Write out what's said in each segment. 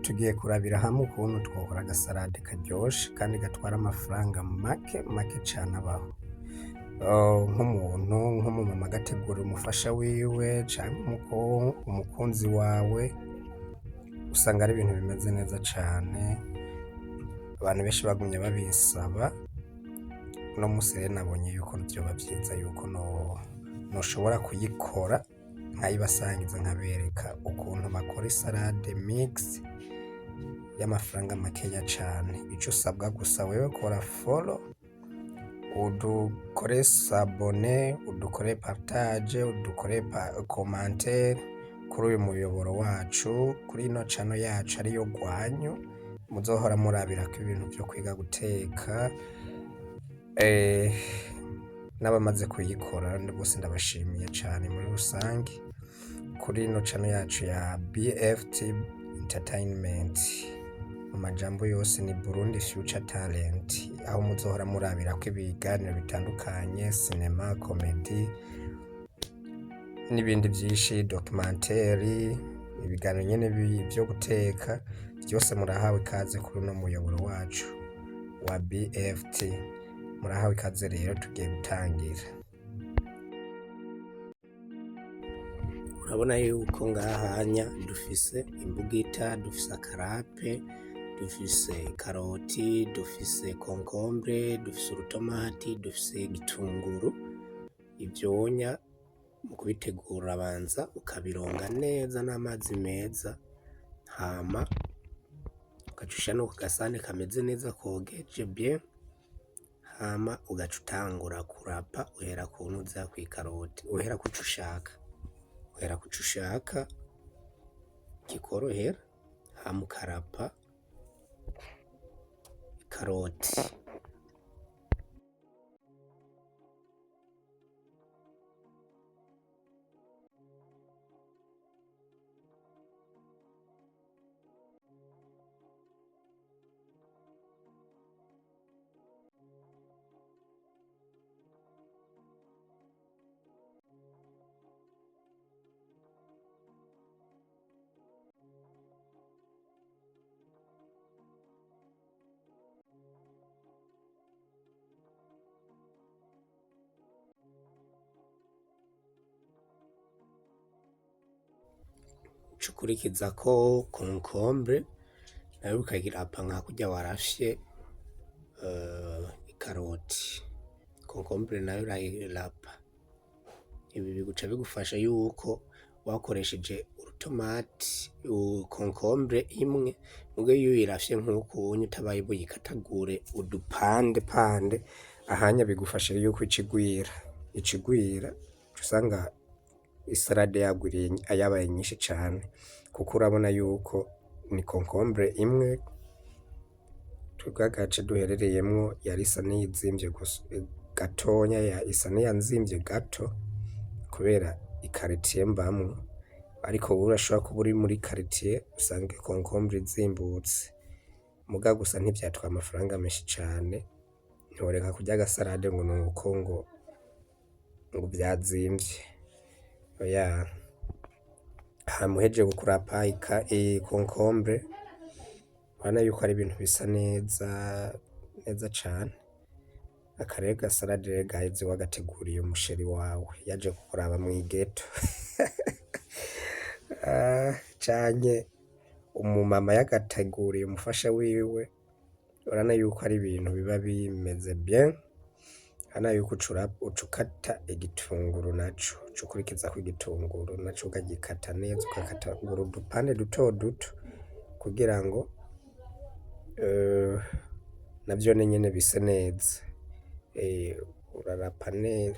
tugiye kurabira hamwe ukuntu twokora agasalade karyoshe kandi gatwara amafaranga make cane abaho. Nk'umuntu nk'umumama agategurira umufasha wiwe canke umukunzi wawe, usanga ari ibintu bimeze neza cane. Abantu benshi bagumye babinsaba, uno musi rero nabonye yuko vyoba vyiza yuko noshobora kuyikora nkayibasangiza, nkabereka ukuntu bakora isalade mix y'amafaranga makeya cane. Ico usabwa gusa wewe kora follow, udukore sabone, udukore partage, udukore commentaire kuri uyu muyoboro wacu, kuri ino channel yacu ariyo Gwanyu, muzohora murabirako ibintu vyo kwiga guteka. N'abamaze kuyikora bose ndabashimiye cane muri rusange kuri ino channel yacu ya BFT Entertainment. Mu majambo yose ni Burundi Future Talent, aho muzohora murabirako ibiganiro bitandukanye, cinema, comedy n'ibindi vyinshi, documentaire, ibiganiro nyene vyo guteka, vyose murahawe ikaze kuri uno muyoboro wacu wa BFT. Murahawe ikaze rero, tugiye gutangira. Urabona yuko ngahanya dufise imbugita, dufise akarape, dufise karoti, dufise concombre, dufise urutomati, dufise igitunguru. Ivyonya mu kubitegura urabanza ukabironga neza n'amazi meza, hama ugaca ushira no ku gasahani kameze neza kogeje bien, hama ugaca utangura kurapa. Uhera ku ntuza kw'ikaroti, uhera kuco ushaka kikorohera, hama ukarapa ikaroti. Ucukurikizako concombre nayo ukayirapa nka kurya warafye ikaroti. Concombre nayo urayirapa. Ibi biguca bigufasha yuko wakoresheje urutomati, concombre imwe, muga iyo uyirafye nk'ukunyu utabaye buyikatagure udupande pande, ahanya bigufasha yuko icigwira usanga isalade yabaye nyinshi cane, kuko urabona yuko ni concombre imwe, twebwe agace duherereyemwo yari isa n'iyizimvye gatonya, isa n'iyanzimvye gato kubera ikaritiye mbamwo, ariko wowe urashobora kuba uri muri karitiye usange concombre izimbutse. Muga gusa ntivyatwaye amafaranga menshi cane, ntiworeka kurya agasalade ngo nuko ngo vyazimvye, oya. Hama uhejeje kurapa concombre, urabona yuko ari ibintu bisa neza cane. Aka rero gasalade rero gaheze wagateguriye umusheri wawe yaje kukuraba mw'igeto canke umumama yagateguriye umufasha wiwe, urabona yuko ari ibintu biba bimeze bien. Urabona yuko uca ukata igitunguru naco, uca ukurikizako igitunguru naco ukagikata neza, ugakatagura udupande duto duto kugira ngo navyone nyene bise neza.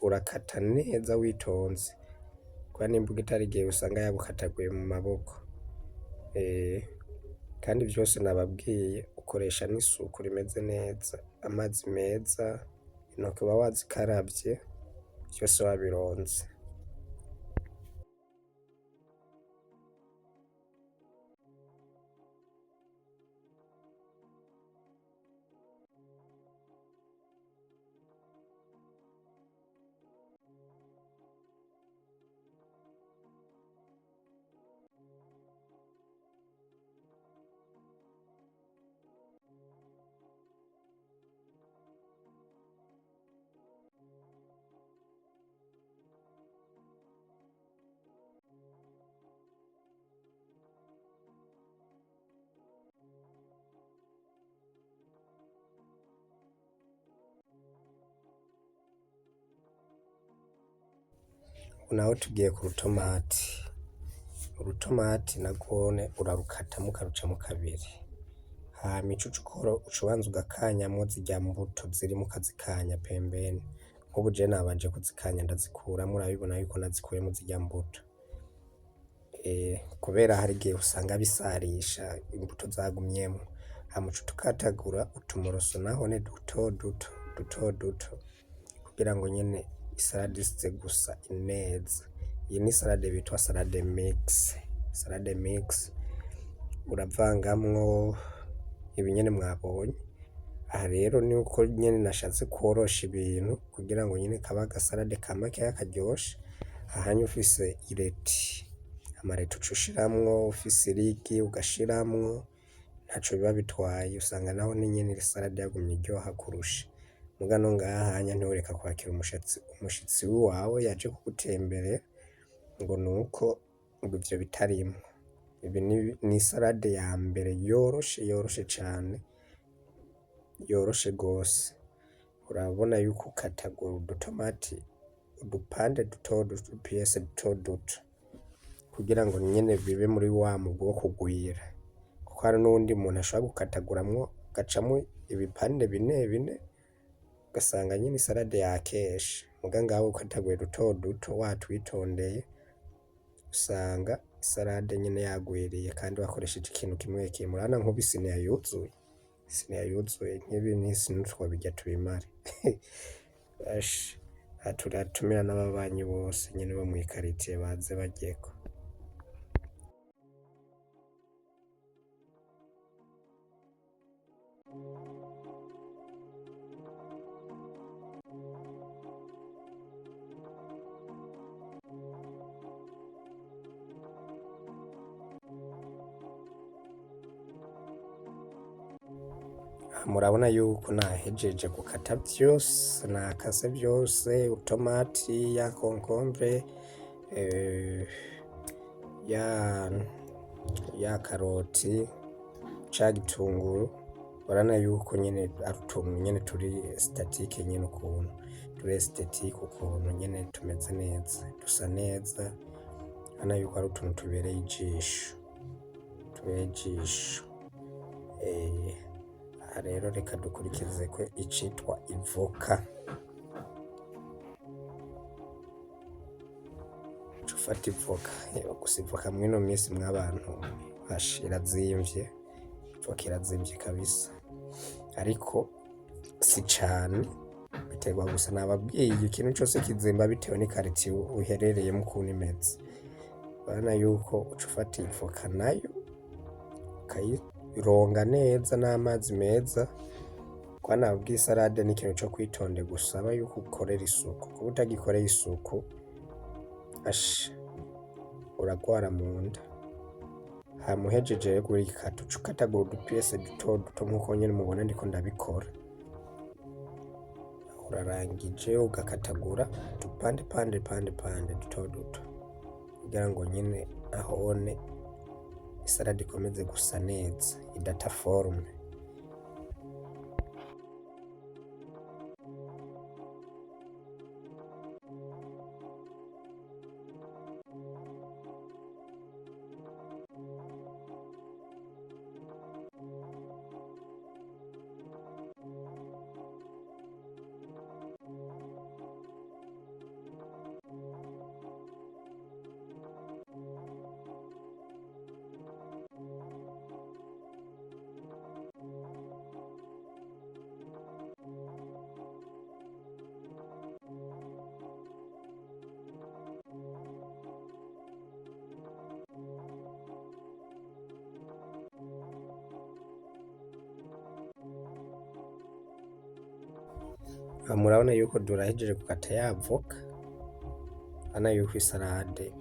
Urakata neza witonze, kubera n'imbugita hari igihe usanga yagukataguye mu maboko. Kandi vyose nababwiye ukoresha n'isuku rimeze neza, amazi meza, intoke uba wazikaravye, vyose wabironze. naho tugiye ku rutomati. Urutomati nagwone urarukatamwo ukarucamwo kabiri, hama ico ucukora ucubanza ugakanyamwo zirya mbuto zirimwo ukazikanya pembeni. Nk'ubu je nabanje kuzikanya ndazikuramwo, urabibona yuko nazikuyemwo zirya mbuto. Kubera hari igihe usanga bisarisha imbuto zagumyemwo, hama uca ukatagura utumoroso nahone duto duto kugira ngo nyene isarade ize gusa neza. Iyi ni salade bitwa salade mix. Salade mix uravangamwo ibi nyene mwabonye. Aha rero ni uko nyene nashatse kworosha ibintu kugira ngo nyene kabe agasalade ka makeya karyoshe. Ahanye ufise ireti, amareti uca ushiramwo, ufise irigi ugashiramwo, ntaco biba bitwaye, usanga naho nyene salade yagumye iryoha kurusha. Muga no ngaha hanya ntiworeka kwakira umushitsi wawe yaje kugutemberera ngo nuko ngo ivyo bitarimwo. Ibi ni salade ya mbere yoroshe cane, yoroshe gose. Urabona yuko ukatagura udutomati udupande duto duto, udupiyese duto duto kugira ngo nyene bibe muri wa mugwi wo kugwira, kuko hari n'uwundi muntu ashobora gukataguramwo agacamwo ibipande bine ugasanga nyene isalade yakeshe. Muga ngaho ukataguye duto duto watwitondeye usanga isalade nyene yagwiriye kandi wakoresheje ikintu kimwe kimwe. Urabona nk'ubu isiniya yuzuye nk'ibi ntitwobirya tubimare. Aha turatumira n'ababanyi bose nyene bo mw'ikaritiye baze baryeko. Murabona yuko nahejeje gukata vyose, nakase vyose, utomati, ya concombre, ya karoti, ca gitunguru. Urabona yuko nyene ari utuntu nyene turi statique nyene ukuntu, turi esthétique ukuntu nyene tumeze neza, dusa neza. Urabona yuko ari utuntu tubereye ijisho. Aha rero reka dukurikizeko icitwa ivoka. Uca ufata ivoka, gusa ivoka mw'ino misi mw'abantu irazimvye, ivoka irazimvye kabisa, ariko si cane, biterwa gusa nababwiye ikintu cose kizimba bitewe n'ikaritiye uherereyemwo ukuntu imeze. Urabona yuko uca ufata ivoka nayo ukayironga neza n'amazi meza, kuko nababwiye isalade ni ikintu co kwitonderwa, usaba yuko ukorera isuku, kuba utagikoreye isuku uragwara mu nda. Hama uhejeje rero kuyikata uca ukatagura udupiyese duto duto nkuko nyene mubona ndiko ndabikora. Urarangije ugakatagura udupande duto duto kugira ngo nyene ahone isalade ikomeze gusa neza idata forme. Murabona yuko durahejeje gukata ya voka, urabona yuko isalade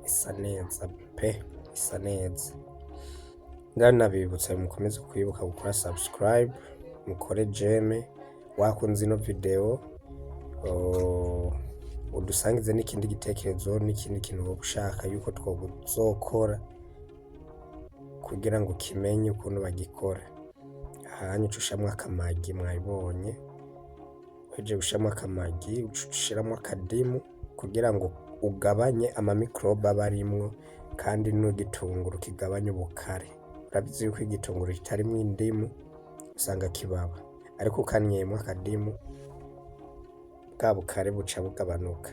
isa neza pe, isa neza. Ndanabibutsa mukomeze kwibuka gukora subscribe, mukore jeme, wakunze ino video, udusangize n'ikindi gitekerezo n'ikindi kintu woba ushaka yuko twozokora kugira ngo kimenye ukuntu bagikora. Hanyuma uca ushiramwo akamagi mwabibonye, uhejeje gushiramwo akamagi uca ushiramwo akadimu kugira ngo ugabanye amamikrobe aba arimwo kandi n'igitunguru kigabanya ubukare. Urabizi yuko igitunguru kitarimwo indimu usanga kibaba, ariko ukanyiyemwo akadimu bwa bukare buca buragabanuka.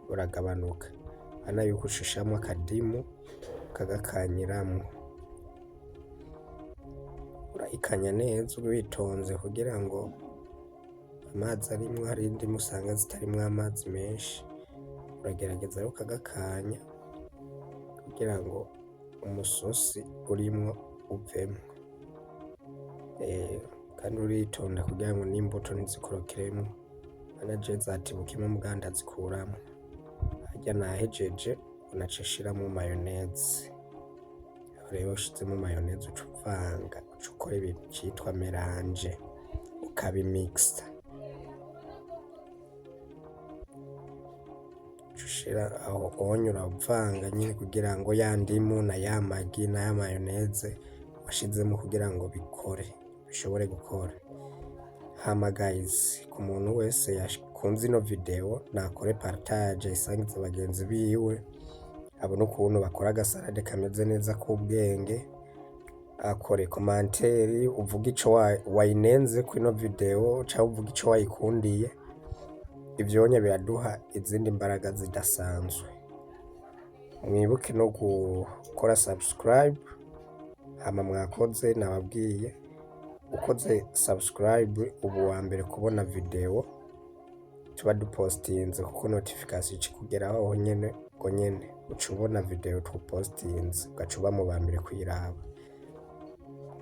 Urabona yuko ushishamwo akadimu ukagakanyiramwo, urayikanya neza witonze kugira ngo amazi arimwo, hari indimu usanga zitarimwo amazi menshi, uragerageza rero ukagakanya kugira ngo umusosi urimwo uvemwo, kandi uritonda kugira ngo n'imbuto ntizikorokeremwo, urabona jewe zatibukiyemwo muga ndazikuramwo. Harya nahejeje naca nshiramo mayoneze, aho rero ushizemo mayoneze uca uvanga, uca ukora ibintu citwa melange ukabimixa, uca ushira aho onye uravanga nyene kugira ngo ya ndimu na ya magi na ya mayoneze washizemo kugira ngo bishobore gukora. Hama guys, ku muntu wese yakunze ino video nakore partage ayisangize bagenzi biwe, abone ukuntu bakora agasalade kameze neza k'ubwenge, akore komanteri uvuga ico wayinenze ku ino video canke uvuga ico wayikundiye. Ivyonye biraduha izindi mbaraga zidasanzwe. Mwibuke no gukora subscribe, hama mwakoze nababwiye ukoze subscribe ubu wa mbere kubona video tuba dupostinze, kuko notification ikikugeraho aho nyene ubwo nyene uca ubona video tupostinze ugaca uba mu ba mbere kuyiraba.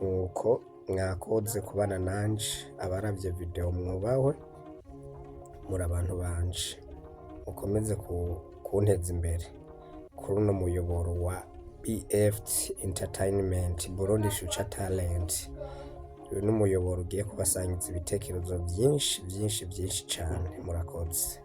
Nuko mwakoze kubana nanje, abaravye video mwubahwe, muri abantu banje, mukomeze kunteza imbere kuri uno muyoboro wa BF Entertainment, Burundi Future Talent. Uyu n'umuyoboro ugiye kubasangiza ibitekerezo vyinshi cane. Murakoze.